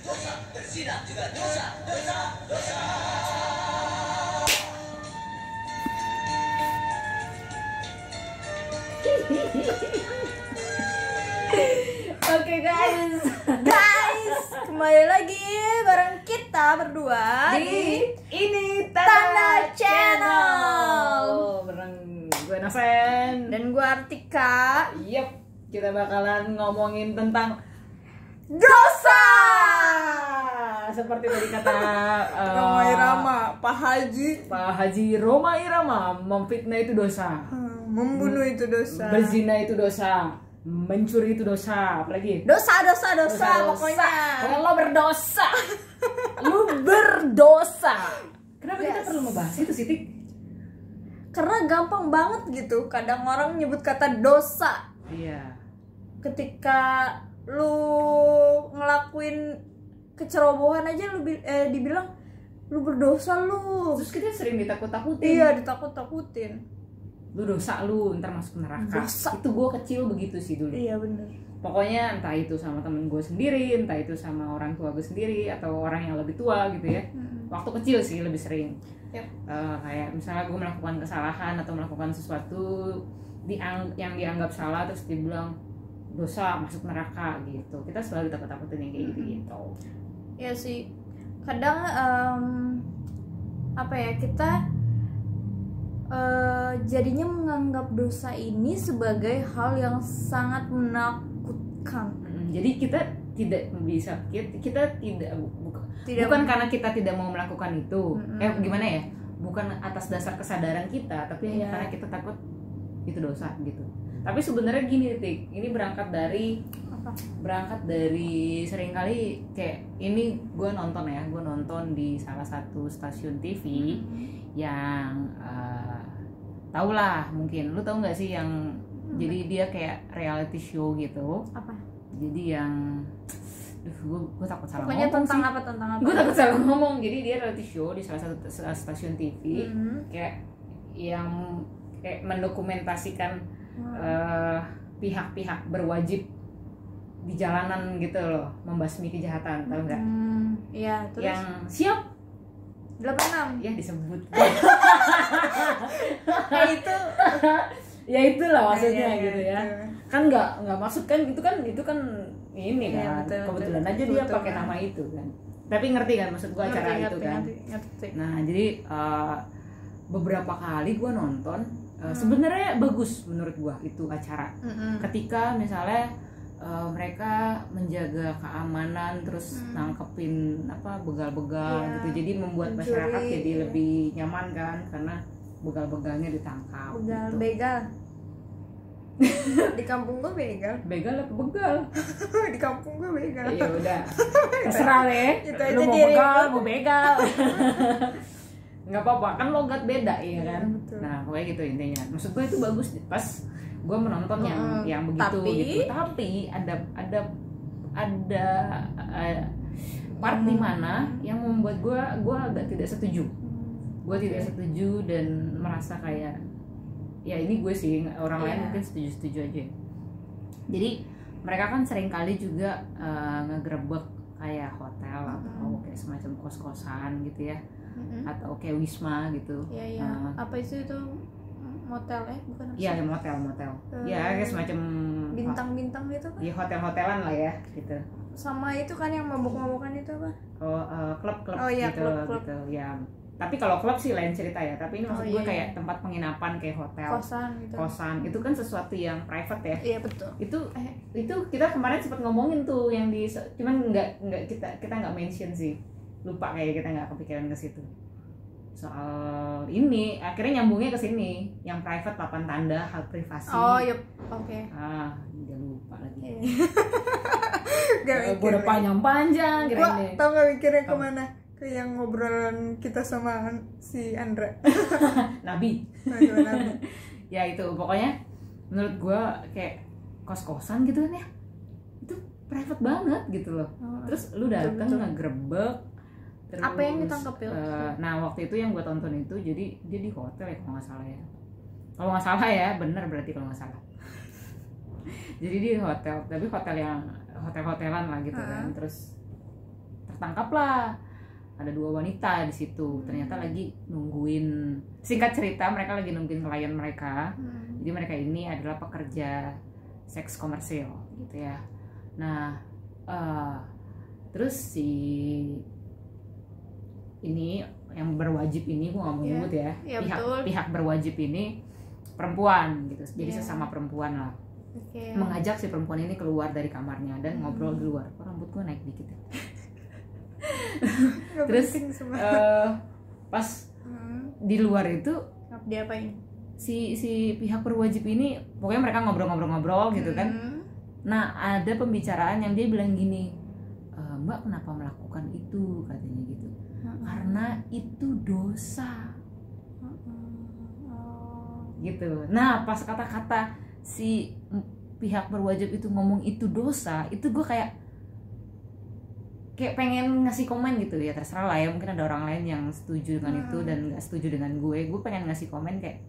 Oke guys, kembali lagi bareng kita berdua di ini Tanda Channel. Bareng gue Noven Dan gue Artika. Yep, kita bakalan ngomongin tentang Dosa. seperti tadi kata Roma Irama, Pak Haji Roma Irama, memfitnah itu dosa, membunuh itu dosa, berzina itu dosa, mencuri itu dosa, apalagi dosa pokoknya. Kalau lo berdosa, lu berdosa. Kenapa kita perlu membahas itu sih, Tik? Karena gampang banget gitu. Kadang orang nyebut kata dosa Iya. ketika lu ngelakuin kecerobohan aja, lu dibilang lu berdosa lu. Terus kita sering ditakut-takutin. Iya, ditakut-takutin. Lu dosa lu, ntar masuk neraka. Dosa. Itu gue kecil begitu sih dulu. Iya bener. Pokoknya entah itu sama temen gue sendiri, entah itu sama orang tua gue sendiri, atau orang yang lebih tua gitu ya. Waktu kecil sih lebih sering. Yep. Kayak misalnya gue melakukan kesalahan atau melakukan sesuatu yang dianggap salah, terus dibilang dosa, masuk neraka gitu. Kita selalu takut-takutin yang kayak gitu. Ya sih. Kadang kita jadinya menganggap dosa ini sebagai hal yang sangat menakutkan. Jadi kita tidak bisa, kita tidak bukan karena kita tidak mau melakukan itu. Gimana ya? Bukan atas dasar kesadaran kita, tapi hanya karena kita takut itu dosa gitu. Tapi sebenarnya gini, Tik, ini berangkat dari seringkali kayak ini gue nonton di salah satu stasiun TV yang tau lah, mungkin lu tau nggak sih yang jadi dia kayak reality show gitu. Apa? Jadi yang gue takut salah pokoknya ngomong tentang sih. apa? Gue takut salah ngomong. Jadi dia reality show di salah satu stasiun TV kayak yang kayak mendokumentasikan pihak-pihak berwajib di jalanan gitu loh, membasmi kejahatan, tau nggak? Iya, terus Yang siap 86 ya disebut. itu Ya itulah maksudnya ya, gitu ya. Itu. Kan nggak maksud kan itu kan ini Ya, kan betul, kebetulan betul, aja dia betul, pakai kan. nama itu kan. Tapi ngerti kan maksud gua acara itu kan. Ngerti. Nah jadi beberapa kali gua nonton sebenarnya bagus menurut gua itu acara. Ketika misalnya mereka menjaga keamanan, terus nangkepin begal-begal gitu, jadi membuat masyarakat jadi lebih nyaman kan, karena begal-begalnya ditangkap. Begal, gitu. begal. Di kampung gue begal. Begal apa begal? Di kampung gue begal. Ya udah, terserah deh. Itu Lu aja mau diri begal, gua. mau begal. Nggak apa-apa, kan logat beda ya kan. Betul. Nah pokoknya gitu intinya. Maksud gue itu bagus pas gue menonton yang begitu gitu. Tapi ada part di mana yang membuat gue agak tidak setuju. Gue tidak setuju dan merasa kayak ya ini gue sih, orang lain mungkin setuju aja. Jadi mereka kan sering kali juga ngegerebek kayak hotel atau kayak semacam kos-kosan gitu ya, atau kayak wisma gitu. Iya. Apa itu motel bukan? Iya, motel. Ya kayak semacam bintang-bintang gitu kan? Iya, hotel-hotelan lah ya gitu. Sama itu kan yang mabuk-mabukan itu apa? Klub iya, gitu, klub. gitu ya. Tapi kalau klub sih lain cerita ya. Tapi ini maksud gue iya. kayak tempat penginapan kayak hotel, kosan gitu. itu kan sesuatu yang private ya. Iya betul. Itu kita kemarin sempat ngomongin tuh yang cuman nggak kita nggak mention sih, lupa kayak kita nggak kepikiran ke situ. Soal ini akhirnya nyambungnya ke sini, yang private, papan tanda, hak privasi. Yep. Oke. Udah lupa lagi. Gak Gue udah panjang Gue kira-kira. tau gak mikirnya kemana? Ke yang ngobrolan kita sama si Andra. Nabi. Ya itu pokoknya menurut gue kayak kos-kosan gitu kan ya, itu private banget gitu loh. Terus lu datang ngegerebek. Terus, apa yang ditangkap ya? Nah waktu itu yang gue tonton itu jadi dia di hotel ya kalau nggak salah ya, bener berarti kalau nggak salah. Jadi di hotel, tapi hotel yang hotel-hotelan lah gitu kan. Terus ketangkaplah ada 2 wanita di situ. Ternyata lagi nungguin, singkat cerita mereka lagi nungguin klien mereka. Jadi mereka ini adalah pekerja seks komersil gitu ya. Nah terus si ini yang berwajib ini, gue nggak mau nyebut ya, pihak berwajib ini perempuan gitu, jadi sesama perempuan lah. Mengajak si perempuan ini keluar dari kamarnya dan ngobrol di luar. Rambut gue naik dikit ya. Terus pas di luar itu diapain? Si pihak berwajib ini pokoknya mereka ngobrol gitu kan. Nah ada pembicaraan yang dia bilang gini, Mbak kenapa melakukan itu, katanya gitu. Karena itu dosa gitu. Nah pas kata-kata si pihak berwajib itu ngomong itu dosa, itu gue kayak pengen ngasih komen gitu ya, terserah lah ya, mungkin ada orang lain yang setuju dengan itu dan nggak setuju dengan gue pengen ngasih komen kayak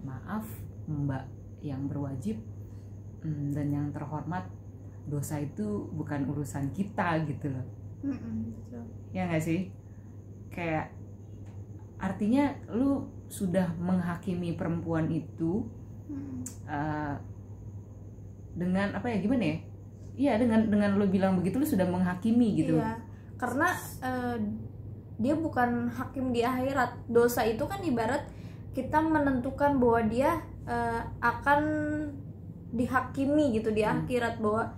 maaf Mbak yang berwajib dan yang terhormat, dosa itu bukan urusan kita gitu loh. Ya nggak sih, kayak artinya lu sudah menghakimi perempuan itu dengan apa ya, gimana ya? Iya, dengan lo bilang begitu lo sudah menghakimi gitu. Iya, karena dia bukan hakim di akhirat. Dosa itu kan ibarat kita menentukan bahwa dia akan dihakimi gitu di akhirat, bahwa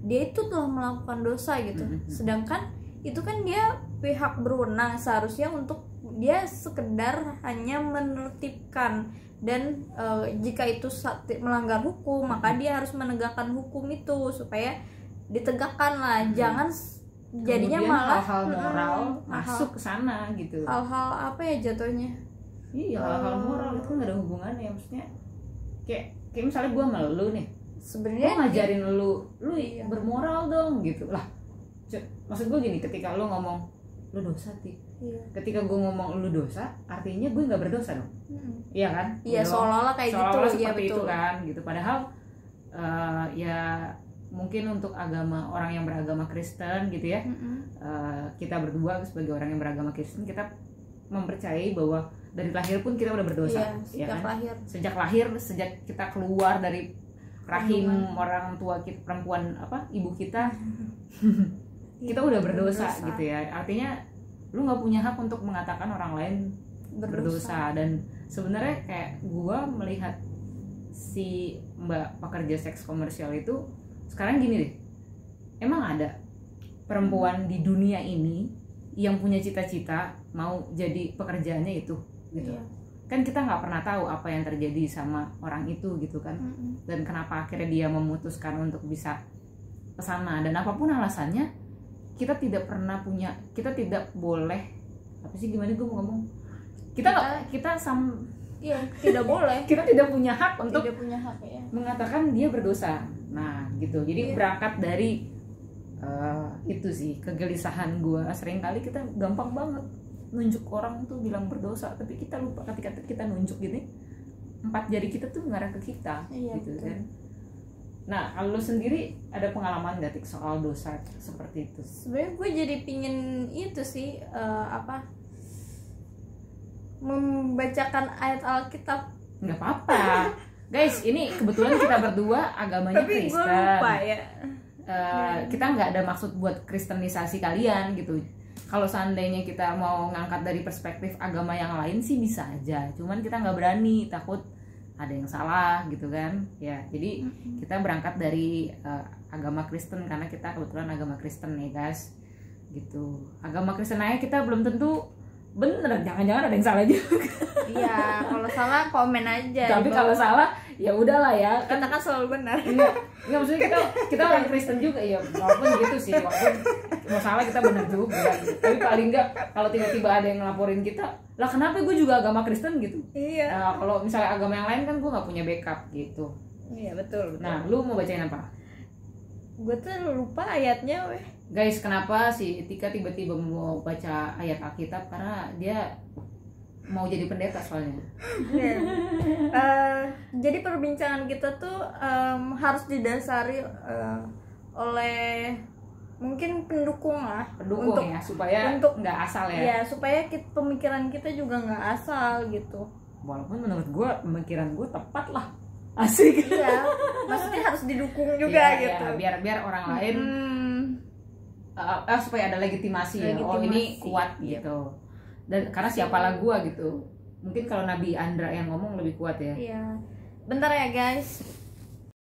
dia itu telah melakukan dosa gitu. Sedangkan itu kan dia pihak berwenang, seharusnya untuk dia sekedar hanya menertibkan. Dan jika itu melanggar hukum, maka dia harus menegakkan hukum itu supaya ditegakkan lah. Jangan jadinya kemudian malah hal-hal moral masuk ke sana gitu. Hal-hal apa ya jatuhnya? Iya, hal-hal moral itu nggak ada hubungannya. Maksudnya kayak misalnya gue sama lu nih, sebenarnya gue ngajarin lu bermoral dong gitu lah. Maksud gue gini, ketika lu ngomong lu dosa Ti, ketika gue ngomong lu dosa, artinya gue nggak berdosa dong. Iya kan? Iya, seolah-olah kayak seolah-olah gitu. Seperti Ya, itu kan gitu. Padahal ya mungkin untuk orang yang beragama Kristen gitu ya, kita berdua sebagai orang yang beragama Kristen, kita mempercayai bahwa dari lahir pun kita udah berdosa. Sejak lahir. Sejak kita keluar dari rahim orang tua kita, perempuan ibu kita, kita udah berdosa gitu ya. Artinya lu nggak punya hak untuk mengatakan orang lain berdosa. Dan sebenarnya kayak gua melihat si mbak pekerja seks komersial itu sekarang gini deh, emang ada perempuan di dunia ini yang punya cita-cita mau jadi pekerjaannya itu gitu. Kan kita nggak pernah tahu apa yang terjadi sama orang itu gitu kan. Dan kenapa akhirnya dia memutuskan untuk bisa kesana, dan apapun alasannya, kita tidak boleh, apa sih, gimana gue mau ngomong, tidak boleh. Kita tidak punya hak untuk mengatakan dia berdosa. Nah gitu. Jadi berangkat dari itu sih kegelisahan gue. Seringkali kita gampang banget nunjuk orang tuh bilang berdosa, tapi kita lupa ketika kita nunjuk gini, 4 jari kita tuh mengarah ke kita. Gitu betul. Kan. Nah, kalau lu sendiri ada pengalaman gak Tik soal dosa seperti itu? Sebenarnya gue jadi pingin itu sih membacakan ayat Alkitab. Nggak apa-apa. Guys, ini kebetulan kita berdua agamanya tapi Kristen. Tapi gue lupa ya. Kita nggak ada maksud buat kristenisasi kalian gitu. Kalau seandainya kita mau ngangkat dari perspektif agama yang lain sih bisa aja. Cuman kita nggak berani, takut ada yang salah gitu kan. Ya, jadi kita berangkat dari agama Kristen karena kita kebetulan agama Kristen ya guys. Gitu. Agama Kristen aja kita belum tentu bener, jangan-jangan ada yang salah juga. Iya, kalau salah komen aja. Tapi kalau salah ya udahlah ya. Kita kan selalu benar. Enggak maksudnya kita orang Kristen juga ya, walaupun gitu sih, walaupun mau salah kita benar juga gitu. Tapi paling enggak kalau tiba-tiba ada yang ngelaporin kita, lah kenapa gue juga agama Kristen gitu. Iya. Nah, kalau misalnya agama yang lain kan gue nggak punya backup gitu. Iya betul. Nah, lu mau bacain apa? Gue tuh lupa ayatnya weh. Guys, kenapa sih Tika tiba-tiba mau baca ayat Alkitab? Karena dia mau jadi pendeta soalnya. Jadi perbincangan kita tuh harus didasari oleh mungkin pendukung lah, pendukung untuk, ya, supaya nggak asal ya. Ya supaya pemikiran kita juga nggak asal gitu. Walaupun menurut gue pemikiran gue tepat lah, asik. Iya, maksudnya harus didukung juga ya, gitu. Ya, biar orang lain supaya ada legitimasi ya, oh ini kuat gitu. Dan karena siapalah gue gitu. Mungkin kalau Nabi Andra yang ngomong lebih kuat ya. Iya. Bentar ya guys.